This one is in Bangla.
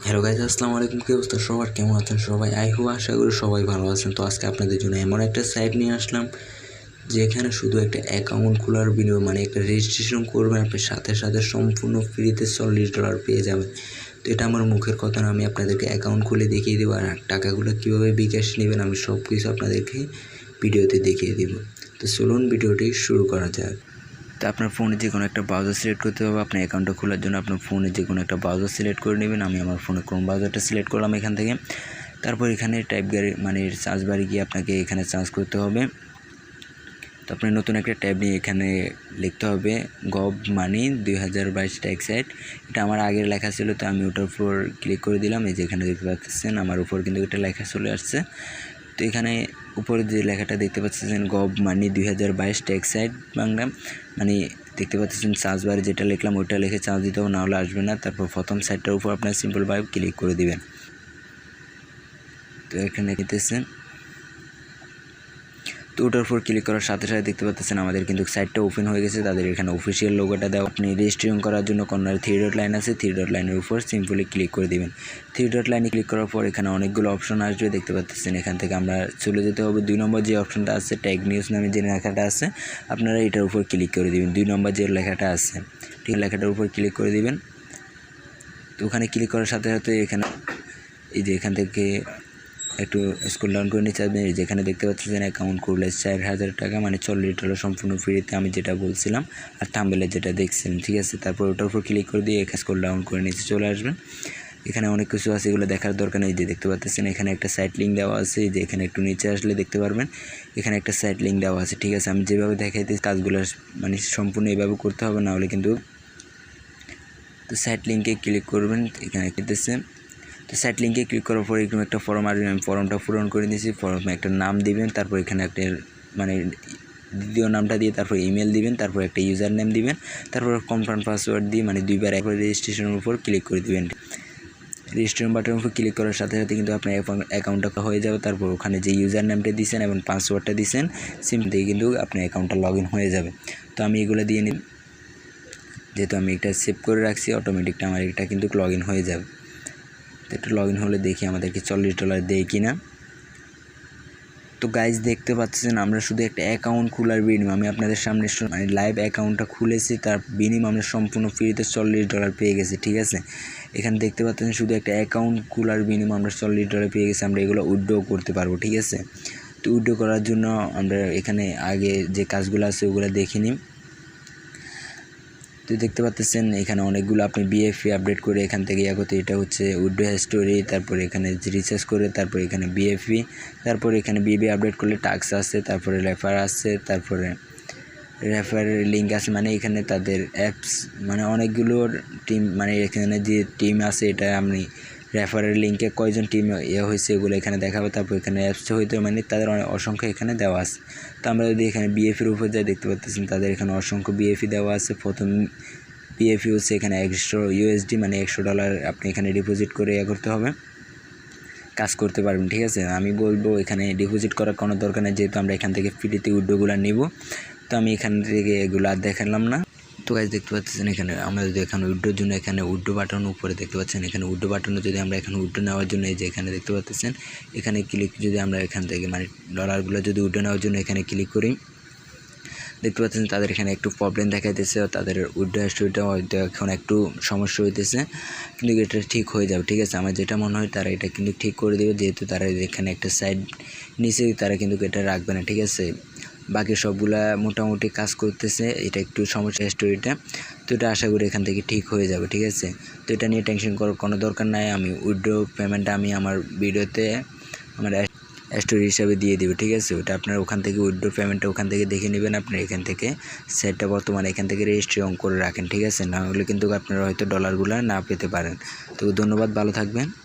হ্যালো গাইজ, আসসালামু আলাইকুম। কি অবস্থা সবার, কেমন আছেন সবাই? আশা করি সবাই ভালো আছেন। তো আজকে আপনাদের জন্য এমন একটা সাইট নিয়ে আসলাম যেখানে শুধু একটা অ্যাকাউন্ট খোলার বিনিময়ে মানে একটা রেজিস্ট্রেশন করবেন, আপনি সাথে সাথে সম্পূর্ণ ফ্রিতে $40 পেয়ে যাবেন। তো এটা আমার মুখের কথা না, আমি আপনাদেরকে অ্যাকাউন্ট খুলে দেখিয়ে দেবো, আর টাকাগুলো কীভাবে বিকাশ নেবেন আমি সব কিছু আপনাদেরকে ভিডিওতে দেখিয়ে দেব। তো চলুন ভিডিওটি শুরু করা যাক। তো আপনার ফোনে যে কোনো একটা ব্রাউজার সিলেক্ট করতে হবে। আপনার অ্যাকাউন্টটা খোলার জন্য আপনার ফোনে যে কোনো একটা ব্রাউজার সিলেক্ট করে নেবেন। আমি আমার ফোনে ক্রোম ব্রাউজারটা সিলেক্ট করলাম এখান থেকে। তারপর এখানে টাইপ গাড়ি মানে সার্চ বারে গিয়ে আপনাকে এখানে সার্চ করতে হবে। তো আপনি নতুন একটা ট্যাব নিয়ে এখানে লিখতে হবে গভ মানি 2022 ট্যাক্স সাইট। এটা আমার আগের লেখা ছিল, তো আমি ওটার উপর ক্লিক করে দিলাম। এই যে এখানে দেখতে পাচ্ছেন আমার উপর কিন্তু এটা লেখা চলে আসছে। তো এখানে উপরে যে লেখাটা দেখতে পাচ্ছেন গভ মানি 2022 ট্যাক্স সাইট বাংলা, মানে দেখতে পাচ্ছেন সার্চ বারে যেটা লিখলাম ওইটা লিখে চার্জ দিতে হবে, না হলে আসবে না। তারপর প্রথম সাইটটার উপর আপনার সিম্পলভাবে ক্লিক করে দিবেন। তো এখানে দিতেছেন, তো ওটার উপর ক্লিক করার সাথে সাথে দেখতে পাচ্ছেন আমাদের কিন্তু সাইটটা ওপেন হয়ে গেছে। তাদের এখানে অফিসিয়াল লোগোটা দেওয়া। আপনি রেজিস্ট্রেশন করার জন্য কর্নারে 3 ডট লাইন আছে, 3 ডট লাইনের উপর সিম্পলি ক্লিক করে দিবেন। 3 ডট লাইনে ক্লিক করার পর এখানে অনেকগুলো অপশন আসবে দেখতে পাচ্ছেন। এখান থেকে আমরা চলে যেতে হবে 2 নম্বর যে অপশনটা আছে ট্যাগ নিউজ নামে যে লেখাটা আছে, আপনারা এটার উপর ক্লিক করে দিবেন। 2 নম্বর যে লেখাটা আছে ঠিক লেখাটার উপর ক্লিক করে দিবেন। তো ওখানে ক্লিক করার সাথে সাথে এখানে এই যে এখান থেকে একটু স্ক্রল ডাউন করে নিচে আসবেন। যেখানে দেখতে পাচ্ছেন অ্যাকাউন্ট করলে 4000 টাকা মানে $40 সম্পূর্ণ ফ্রিতে, আমি যেটা বলছিলাম আর থাম্বনেলে যেটা দেখছেন, ঠিক আছে। তারপর ওটার উপর ক্লিক করে দিয়ে এখানে স্ক্রল ডাউন করে নিচে চলে আসবেন। এখানে অনেক কিছু আছে, এগুলো দেখার দরকার নেই। যে দেখতে পাচ্ছেন এখানে একটা সাইট লিঙ্ক দেওয়া আছে, যে এখানে একটু নিচে আসলে দেখতে পারবেন এখানে একটা সাইট লিঙ্ক দেওয়া আছে, ঠিক আছে। আমি যেভাবে দেখাইতেছি কাজগুলো মানে সম্পূর্ণ এইভাবে করতে হবে, না হলে কিন্তু। তো সাইট লিঙ্কে ক্লিক করবেন, এখানে দিতেছে। তো সাইট লিঙ্কে ক্লিক করার পর এরকম একটা ফর্ম আসবে, আমি ফর্মটা পূরণ করে দিয়েছি। ফর্মে একটা নাম দিবেন, তারপর এখানে একটা মানে দ্বিতীয় নামটা দিয়ে তারপর ইমেল দিবেন, তারপর একটা ইউজার নেম দিবেন, তারপর কনফার্ম পাসওয়ার্ড দিয়ে মানে 2বার একবার রেজিস্ট্রেশনের উপর ক্লিক করে দিবেন। রেজিস্ট্রেশন বাটনের উপর ক্লিক করার সাথে সাথে কিন্তু আপনার অ্যাকাউন্টটা হয়ে যাবে। তারপর ওখানে যে ইউজার নেমটা দিয়েছেন এবং পাসওয়ার্ডটা দিয়েছেন সিম দিয়ে কিন্তু আপনার অ্যাকাউন্টটা লগ ইন হয়ে যাবে। তো আমি এগুলো দিয়ে নিই, যেহেতু আমি এটা সেভ করে রাখছি অটোমেটিকটা আমার এটা কিন্তু লগ ইন হয়ে যাবে। তো একটু লগ ইন হলে দেখি আমাদেরকে $40 দেয় কিনা। তো গাইজ দেখতে পাচ্ছেন আমরা শুধু একটা অ্যাকাউন্ট খোলার বিনিময়ে আমি আপনাদের সামনে মানে লাইভ অ্যাকাউন্টটা খুলেছি, তার বিনিময়ে আমরা সম্পূর্ণ ফ্রিতে $40 পেয়ে গেছি, ঠিক আছে। এখানে দেখতে পাচ্ছেন শুধু একটা অ্যাকাউন্ট খোলার বিনিময়ে আমরা $40 পেয়ে গেছি। আমরা এগুলো উইথড্র করতে পারবো, ঠিক আছে। তো উইথড্র করার জন্য আমরা এখানে আগে যে কাজগুলো আছে ওগুলো দেখে নিই। তো দেখতে পাচ্ছেন এখানে অনেকগুলো আপনি বিএফি আপডেট করে এখান থেকে করতে, এটা হচ্ছে উইথড্র হিস্টোরি, তারপরে এখানে রিসার্চ করে, তারপরে এখানে বিএফি, তারপরে এখানে বিবি আপডেট করলে টাস্ক আছে, তারপরে রেফার আছে, তারপরে রেফারের লিঙ্ক আছে, মানে এখানে তাদের অ্যাপস মানে অনেকগুলোর টিম, মানে এখানে যে টিম আছে এটা আপনি রেফারের লিঙ্কে কয়জন টিম হয়েছে এগুলো এখানে দেখাবে। তারপর এখানে অ্যাপস হইতে মানে তাদের অনেক অসংখ্য এখানে দেওয়া আছে। তো আমরা যদি এখানে বিএফির উপর যাই দেখতে পাচ্ছেন তাদের এখানে অসংখ্য বিএফি দেওয়া আছে। প্রথম বিএফি হচ্ছে এখানে $100 মানে $100 আপনি এখানে ডিপোজিট করে করতে হবে, কাজ করতে পারবেন, ঠিক আছে। আমি বলবো এখানে ডিপোজিট করার কোনো দরকার নেই, যেহেতু আমরা এখান থেকে ফ্রিতে উইথড্রগুলো নিব। তো আমি এখান থেকে এগুলো আর দেখালাম না। তো গাইজ দেখতে পাচ্ছেন এখানে আমরা যদি এখানে উইথড্রোর জন্য এখানে উইথড্রো বাটন উপরে দেখতে পাচ্ছেন, এখানে উইথড্রো বাটনে যদি আমরা এখানে উইথড্রো নেওয়ার জন্য এই যে এখানে দেখতে পাচ্ছেন এখানে ক্লিক, যদি আমরা এখান থেকে মানে ডলারগুলো যদি উইথড্রো নেওয়ার জন্য এখানে ক্লিক করি, দেখতে পাচ্ছেন তাদের এখানে একটু প্রবলেম দেখাইতেছে, তাদের উইথড্রো হিস্ট্রিটা হয়তো এখন একটু সমস্যা হইতেছে, কিন্তু এটা ঠিক হয়ে যাবে, ঠিক আছে। আমার যেটা মনে হয় তারা এটা কিন্তু ঠিক করে দেবে, যেহেতু তারা এখানে একটা সাইড নিচে তারা কিন্তু এটা রাখবে না, ঠিক আছে। বাকি সবগুলা মোটামুটি কাজ করতেছে, এটা একটু সমস্যা হিস্টোরিটা। তো এটা আশা করি এখান থেকে ঠিক হয়ে যাবে, ঠিক আছে। তো এটা নিয়ে টেনশন করার কোনো দরকার নাই। আমি উইথড্রো পেমেন্টটা আমি আমার ভিডিওতে আমার স্টোরি হিসাবে দিয়ে দেবে, ঠিক আছে। ওটা আপনার ওখান থেকে উইথড্রো পেমেন্টটা ওখান থেকে দেখে নেবেন। আপনার এখান থেকে সেটটা বর্তমানে এখান থেকে রেজিস্ট্রেশন করে রাখেন, ঠিক আছে। না হলে কিন্তু আপনারা হয়তো ডলারগুলো না পেতে পারেন। তো ধন্যবাদ, ভালো থাকবেন।